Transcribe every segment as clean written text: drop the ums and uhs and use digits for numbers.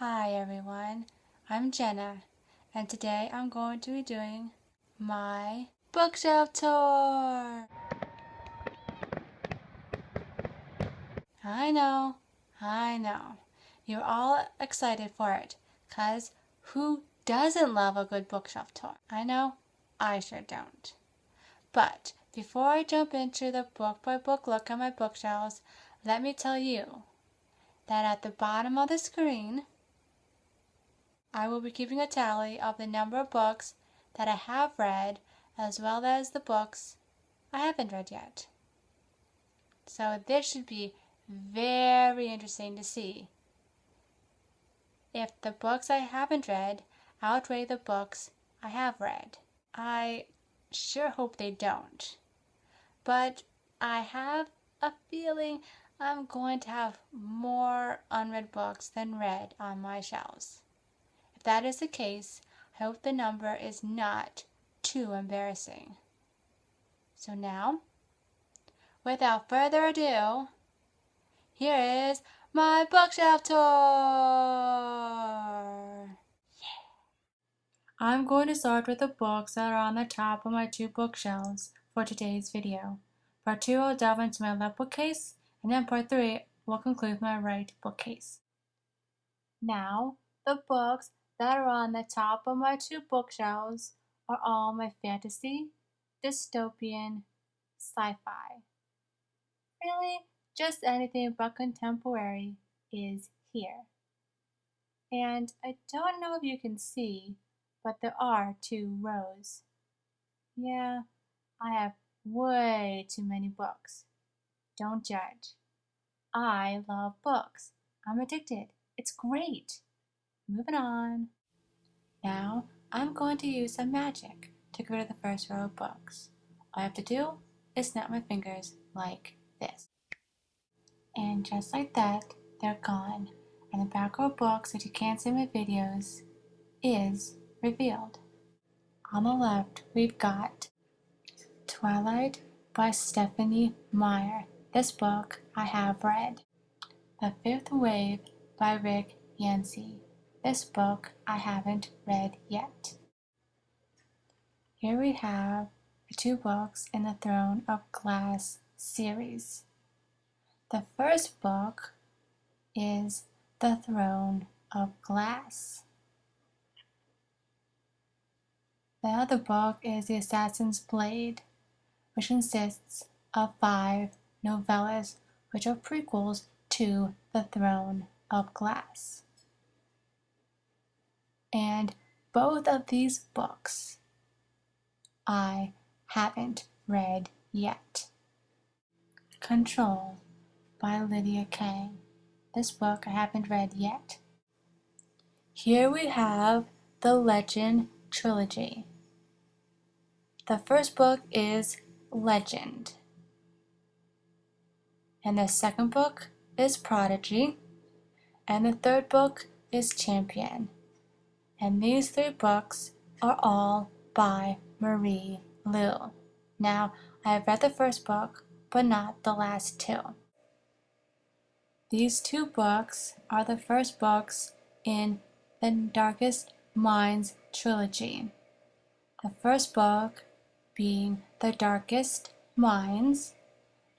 Hi everyone, I'm Jenna, and today I'm going to be doing my bookshelf tour. I know, you're all excited for it, cause who doesn't love a good bookshelf tour? I know, I sure don't. But before I jump into the book by book look at my bookshelves, let me tell you that at the bottom of the screen, I will be keeping a tally of the number of books that I have read as well as the books I haven't read yet. So this should be very interesting to see if the books I haven't read outweigh the books I have read. I sure hope they don't, but I have a feeling I'm going to have more unread books than read on my shelves. If that is the case, I hope the number is not too embarrassing. So now, without further ado, here is my bookshelf tour! Yeah. I'm going to start with the books that are on the top of my two bookshelves for today's video. Part 2 will delve into my left bookcase, and then Part 3 will conclude my right bookcase. Now, the books that are on the top of my two bookshelves are all my fantasy, dystopian, sci-fi. Really, just anything but contemporary is here. And I don't know if you can see, but there are 2 rows. Yeah, I have way too many books. Don't judge. I love books. I'm addicted. It's great. Moving on. Now, I'm going to use some magic to get rid of the first row of books. All I have to do is snap my fingers like this. And just like that, they're gone. And the back row of books that you can't see in my videos is revealed. On the left, we've got Twilight by Stephanie Meyer. This book I have read. The Fifth Wave by Rick Yancey. This book I haven't read yet. Here we have the 2 books in the Throne of Glass series. The first book is The Throne of Glass. The other book is The Assassin's Blade, which consists of 5 novellas, which are prequels to The Throne of Glass. And both of these books I haven't read yet. Control by Lydia Kang. This book I haven't read yet. Here we have the Legend trilogy. The first book is Legend, and the second book is Prodigy, and the third book is Champion. And these 3 books are all by Marie Lu. Now, I have read the first book, but not the last 2. These 2 books are the first books in the Darkest Minds trilogy. The first book being The Darkest Minds,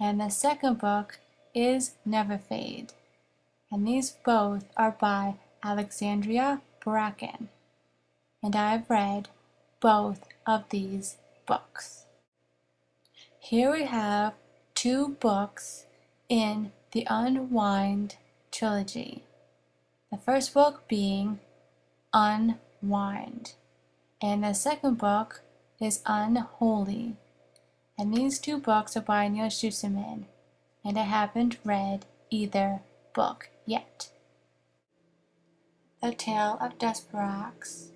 and the second book is Never Fade. And these both are by Alexandria Bracken. And I have read both of these books. Here we have 2 books in the Unwind trilogy. The first book being Unwind, and the second book is Unholy. And these 2 books are by Neil Schusterman, and I haven't read either book yet. The Tale of Desperax,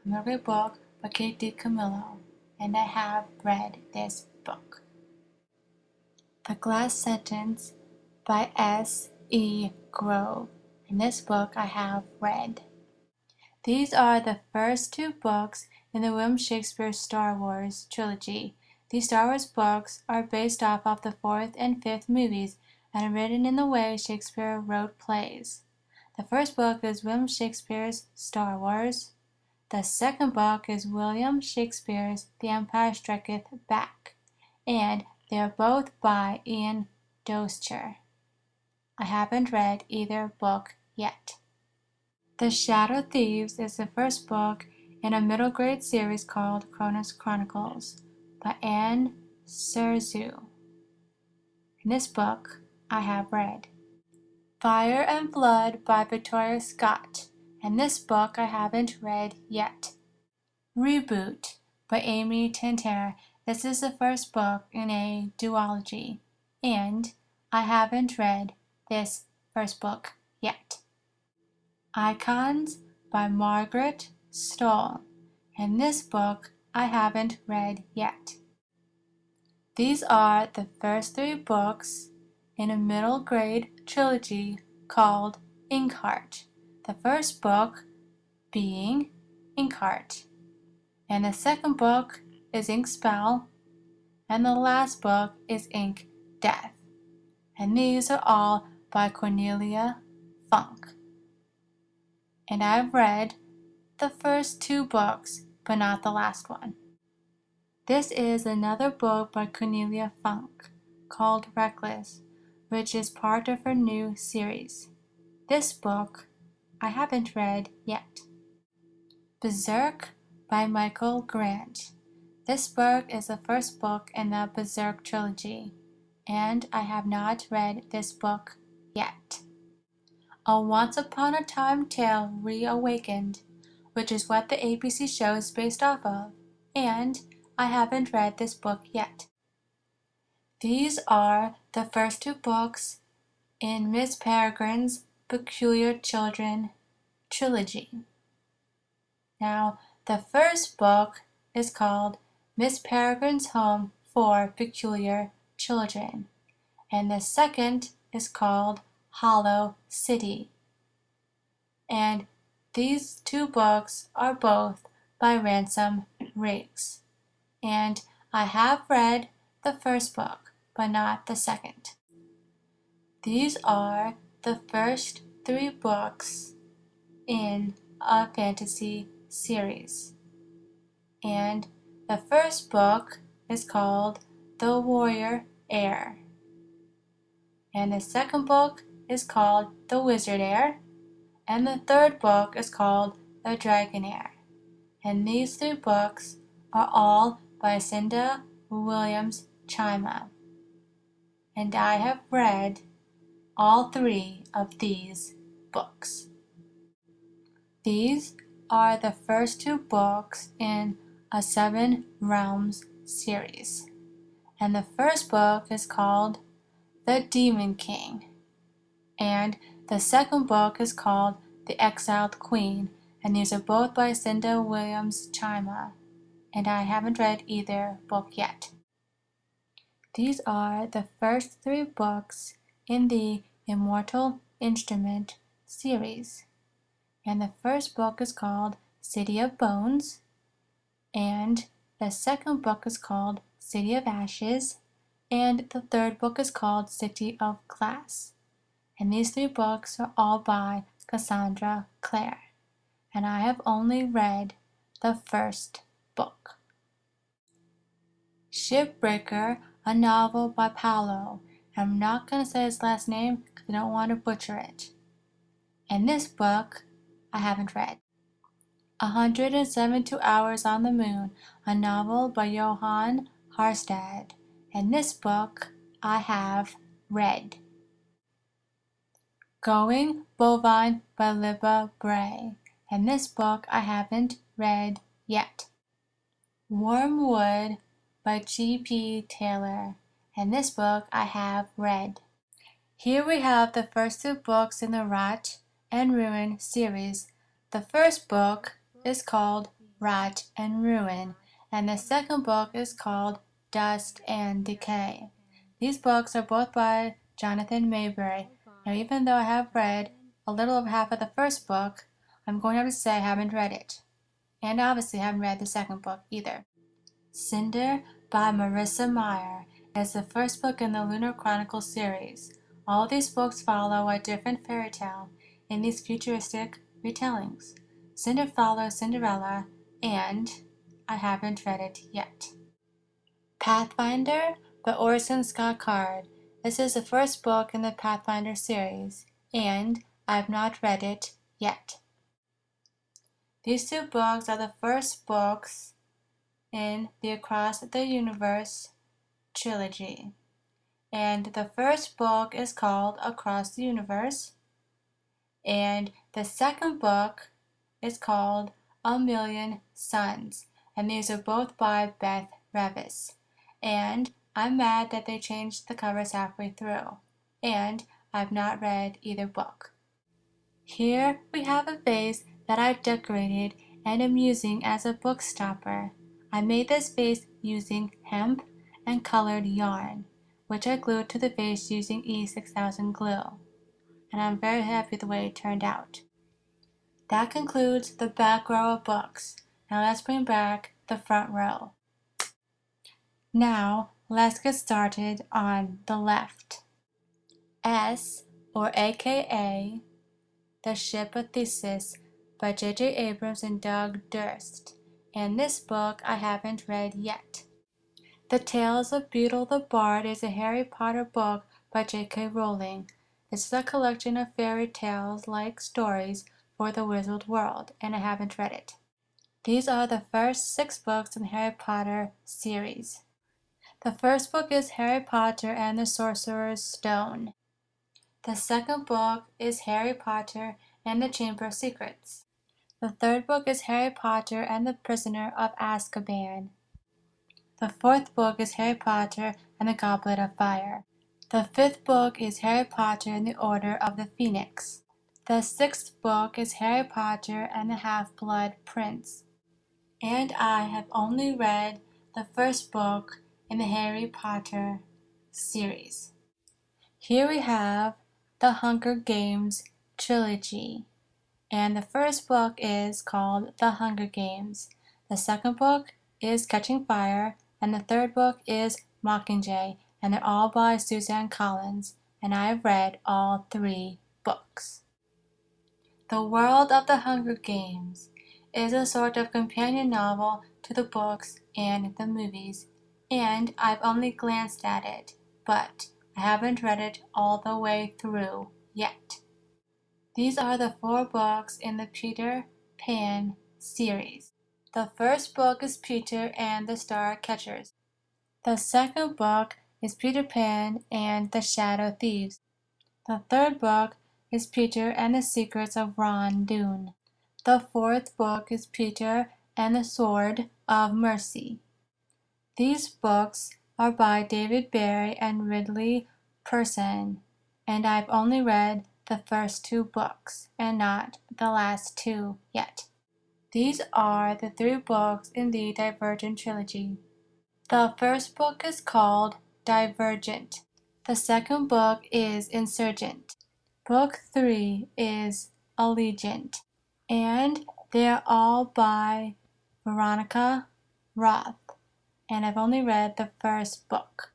another book by Kate DiCamillo, and I have read this book. The Glass Sentence by S.E. Grove, and this book I have read. These are the first 2 books in the William Shakespeare Star Wars trilogy. These Star Wars books are based off of the 4th and 5th movies and are written in the way Shakespeare wrote plays. The first book is William Shakespeare's Star Wars. The second book is William Shakespeare's The Empire Striketh Back, and they are both by Ian Doster. I haven't read either book yet. The Shadow Thieves is the first book in a middle grade series called Cronus Chronicles by Anne Serzu. In this book, I have read Fire and Blood by Victoria Scott, and this book I haven't read yet. Reboot by Amy Tantera. This is the first book in a duology, and I haven't read this first book yet. Icons by Margaret Stoll, and this book I haven't read yet. These are the first 3 books in a middle grade trilogy called Inkheart. The first book being Inkheart, and the second book is Ink Spell, and the last book is Ink Death. And these are all by Cornelia Funk. And I've read the first 2 books, but not the last one. This is another book by Cornelia Funk called Reckless, which is part of her new series. This book I haven't read yet. Berserk by Michael Grant. This book is the first book in the Berserk trilogy, and I have not read this book yet. A Once Upon a Time Tale Reawakened, which is what the ABC show is based off of, and I haven't read this book yet. These are the first 2 books in Miss Peregrine's Peculiar Children trilogy. Now, the first book is called Miss Peregrine's Home for Peculiar Children, and the second is called Hollow City. And these 2 books are both by Ransom Riggs, and I have read the first book, but not the second. These are the first 3 books in a fantasy series, and the first book is called The Warrior Heir, and the second book is called The Wizard Heir, and the third book is called The Dragon Heir. And these 3 books are all by Cinda Williams Chima, and I have read all 3 of these books. These are the first 2 books in a 7 Realms series, and the first book is called The Demon King, and the second book is called The Exiled Queen, and these are both by Cinda Williams Chima, and I haven't read either book yet. These are the first 3 books in the Immortal Instrument series, and the first book is called City of Bones, and the second book is called City of Ashes, and the third book is called City of Glass. And these 3 books are all by Cassandra Clare, and I have only read the first book. Shipbreaker, a novel by Paolo. I'm not going to say his last name because I don't want to butcher it. And this book I haven't read. 172 Hours on the Moon, a novel by Johan Harstad. And this book I have read. Going Bovine by Libba Bray, and this book I haven't read yet. Wormwood by G.P. Taylor, and this book I have read. Here we have the first 2 books in the Rot and Ruin series. The first book is called Rot and Ruin, and the second book is called Dust and Decay. These books are both by Jonathan Mayberry. Now, even though I have read a little over half of the first book, I'm going to have to say I haven't read it. And obviously haven't read the second book either. Cinder by Marissa Meyer is the first book in the Lunar Chronicles series. All these books follow a different fairy tale, in these futuristic retellings. Cinder follows Cinderella, and I haven't read it yet. Pathfinder by Orson Scott Card. This is the first book in the Pathfinder series, and I've not read it yet. These two books are the first books in the Across the Universe trilogy. And the first book is called Across the Universe, and the second book is called A Million Suns, and these are both by Beth Revis. And I'm mad that they changed the covers halfway through, and I've not read either book. Here we have a vase that I've decorated and am using as a book stopper. I made this vase using hemp and colored yarn, which I glued to the vase using E6000 glue, and I'm very happy the way it turned out. That concludes the back row of books. Now let's bring back the front row. Now let's get started on the left. S, or AKA, The Ship of Theseus by J.J. Abrams and Doug Durst, and this book I haven't read yet. The Tales of Beetle the Bard is a Harry Potter book by J.K. Rowling. This is a collection of fairy tales-like stories for the Wizard world, and I haven't read it. These are the first 6 books in the Harry Potter series. The first book is Harry Potter and the Sorcerer's Stone. The second book is Harry Potter and the Chamber of Secrets. The third book is Harry Potter and the Prisoner of Azkaban. The fourth book is Harry Potter and the Goblet of Fire. The fifth book is Harry Potter and the Order of the Phoenix. The sixth book is Harry Potter and the Half-Blood Prince. And I have only read the first book in the Harry Potter series. Here we have the Hunger Games trilogy, and the first book is called The Hunger Games. The second book is Catching Fire, and the third book is Mockingjay, and they're all by Suzanne Collins, and I have read all 3 books. The World of the Hunger Games is a sort of companion novel to the books and the movies, and I've only glanced at it, but I haven't read it all the way through yet. These are the 4 books in the Peter Pan series. The first book is Peter and the Star Catchers. The second book is Peter Pan and the Shadow Thieves. The third book is Peter and the Secrets of Rondoon. The fourth book is Peter and the Sword of Mercy. These books are by David Barry and Ridley Person, and I've only read the first 2 books and not the last 2 yet. These are the 3 books in the Divergent trilogy. The first book is called Divergent. The second book is Insurgent. Book 3 is Allegiant. And they're all by Veronica Roth, and I've only read the first book.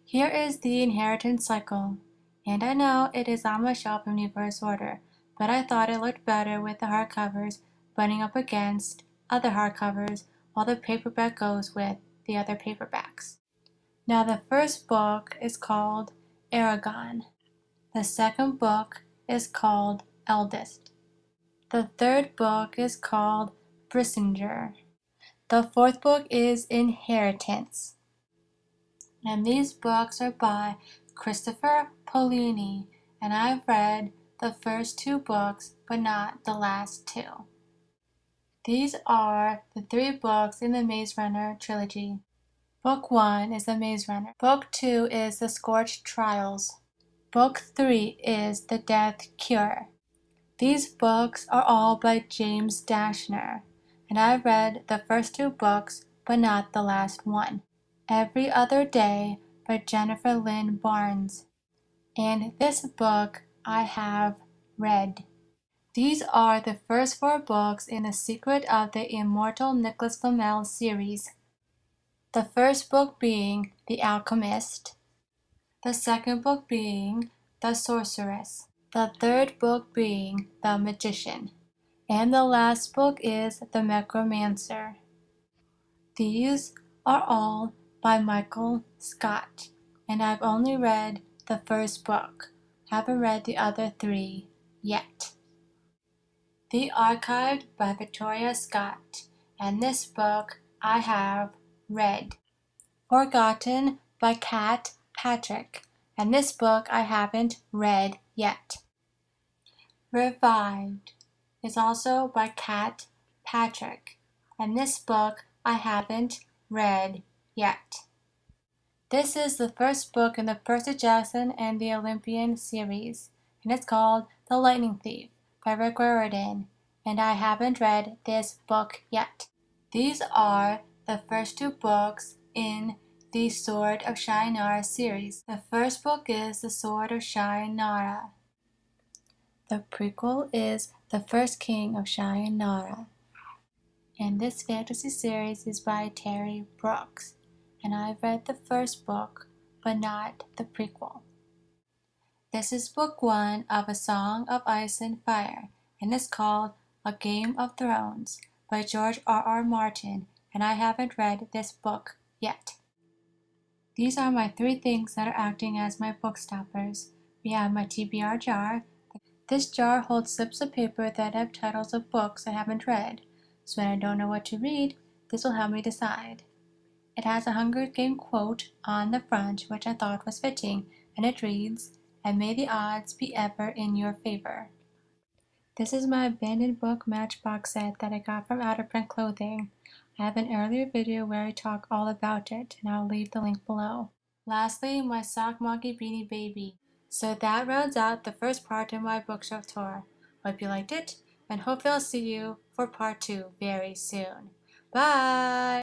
Here is the Inheritance Cycle, and I know it is on my shelf in reverse order, but I thought it looked better with the hardcovers butting up against other hardcovers while the paperback goes with the other paperbacks. Now the first book is called Aragon. The second book is called Eldest. The third book is called Brissinger. The fourth book is Inheritance. And these books are by Christopher Paolini, and I've read the first 2 books, but not the last 2. These are the 3 books in the Maze Runner trilogy. Book 1 is The Maze Runner. Book 2 is The Scorched Trials. Book 3 is The Death Cure. These books are all by James Dashner, and I've read the first 2 books, but not the last one. Every Other Day by Jennifer Lynn Barnes, and this book I have read. These are the first 4 books in The Secret of the Immortal Nicholas Flamel series. The first book being The Alchemist, the second book being The Sorceress, the third book being The Magician, and the last book is The Necromancer. These are all by Michael Scott, and I've only read the first book. Haven't read the other 3 yet. The Archived by Victoria Scott, and this book I have read. Forgotten by Kat Patrick, and this book I haven't read yet. Revived is also by Kat Patrick, and this book I haven't read yet. This is the first book in the Percy Jackson and the Olympian series, and it's called The Lightning Thief by Rick Riordan, and I haven't read this book yet. These are the first 2 books in the Sword of Shannara series. The first book is The Sword of Shannara. The prequel is The First King of Shannara. And this fantasy series is by Terry Brooks, and I've read the first book, but not the prequel. This is book 1 of A Song of Ice and Fire, and it's called A Game of Thrones by George R.R. Martin, and I haven't read this book yet. These are my 3 things that are acting as my book stoppers. We have my TBR jar. This jar holds slips of paper that have titles of books I haven't read, so when I don't know what to read, this will help me decide. It has a Hunger Game quote on the front, which I thought was fitting, and it reads, "And may the odds be ever in your favor." This is my abandoned book matchbox set that I got from Out of Print Clothing. I have an earlier video where I talk all about it, and I'll leave the link below. Lastly, my Sock Monkey Beanie Baby. So that rounds out the first part of my bookshelf tour. Hope you liked it, and hope I'll see you for part 2 very soon. Bye!